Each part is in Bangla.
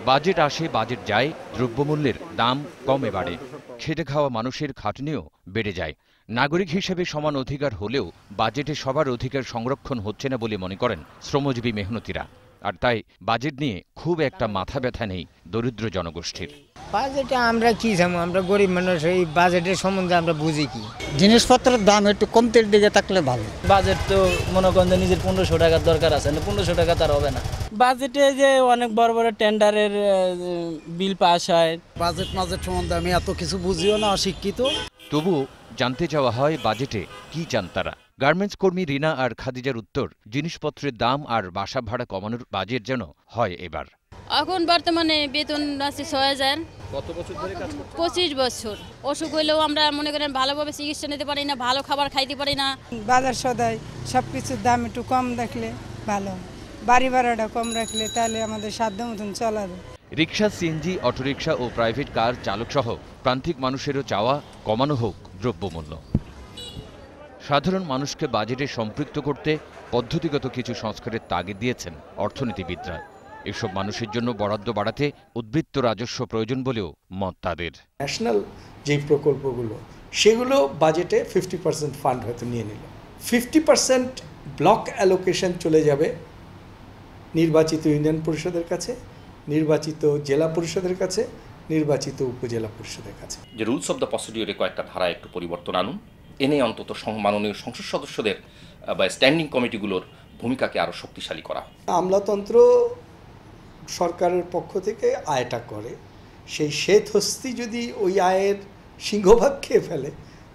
বাজেট আসে বাজেট যায়, দ্রব্যমূল্যের দাম কমে বাড়ে, খেটে খাওয়া মানুষের খাটনিও বেড়ে যায়। নাগরিক হিসেবে সমান অধিকার হলেও বাজেটে সবার অধিকার সংরক্ষণ হচ্ছে না বলে মনে করেন শ্রমজীবী মেহনতিরা। আর তাই বাজেট নিয়ে খুব একটা মাথা ব্যথা নেই দরিদ্র জনগোষ্ঠীর। বাজেটে আমরা কি জানো, আমরা গরিব মানুষ, এই বাজেটের সম্বন্ধে আমরা বুঝি কি? জিনিসপত্রের দাম একটু কমতির দিকে থাকলে ভালো। বাজেট তো মনে করেন যে নিজের 1500 টাকার দরকার আছে, 1500 টাকা তার হবে না। বাজেটে যে অনেক বড় বড় টেন্ডারের বিল পাস হয়। বাজেট সম্বন্ধে আমি এত কিছু বুঝিও না, অশিক্ষিত। তবুও জানতে চাওয়া হয় বাজেটে কি চান তারা। গার্মেন্টস কর্মী রিনা আর খাদিজার উত্তর, জিনিসপত্রের দাম আর বাসা ভাড়া কমানোর বাজেট যেন হয় এবার। এখন বর্তমানে বেতন আছে 6000। কত বছর ধরে কাজ করছেন? 25 বছর। অসুখ হইলেও আমরা মনে করেন ভালোভাবে চিকিৎসা নিতে পারি না, ভালো খাবার খাইতে পারি না। বাজার সদাই সব কিছুর দাম একটু কম রাখলে ভালো, বাড়ি ভাড়াটা কম রাখলে তাহলে আমাদের সাধ্য মতন চলা যায়। রিকশা, সিএনজি, অটোরিকশা ও প্রাইভেট কার চালকসহ প্রান্তিক মানুষেরও চাওয়া কমানো হোক দ্রব্যমূল্য। সাধারণ মানুষকে বাজেটে সম্পৃক্ত করতে পদ্ধতিগত কিছু সংস্কারের তাগিদ দিয়েছেন অর্থনীতিবিদরা। এসব মানুষের জন্য বরাদ্দ বাড়াতে উদ্বৃত্ত রাজস্ব প্রয়োজন বলেও মত তাদের। ন্যাশনাল যেই প্রকল্পগুলো সেগুলো বাজেটে 50% ফান্ড হয়তো নিয়ে নিল, 50% ব্লক অ্যালোকেশন চলে যাবে নির্বাচিত ইউনিয়ন পরিষদের কাছে, নির্বাচিত জেলা পরিষদের কাছে, নির্বাচিত উপজেলা পরিষদের কাছে। যে রুলস অব দ্য প্রসিডিউরে কয়েকটা ধারা একটু পরিবর্তন আনুন, এনে অন্তত মাননীয় সংসদ সদস্যদের বা স্ট্যান্ডিং কমিটিগুলোর ভূমিকাকে আরও শক্তিশালী করা। আমলাতন্ত্র সরকারের পক্ষ থেকে আয়টা করে, সেই শ্বেত হস্তি যদি ওই আয়ের সিংহভাগ খেয়ে ফেলে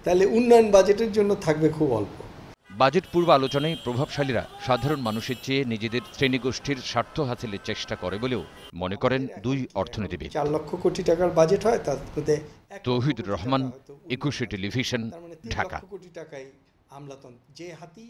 তাহলে উন্নয়ন বাজেটের জন্য থাকবে খুব অল্প। বাজেট পূর্ব আলোচনায় প্রভাবশালীরা সাধারণ মানুষের চেয়ে নিজেদের শ্রেণীগোষ্ঠীর স্বার্থ হাসিলের চেষ্টা করে বলেও মনে করেন দুই অর্থনীতিবিদ। 4 লক্ষ কোটি টাকার বাজেট হয়, তার মধ্যে তৌহিদুর রহমান, 21 টেলিভিশন, ঢাকা। কোটি টাকাই আমলাতন্ত্র যে হাতি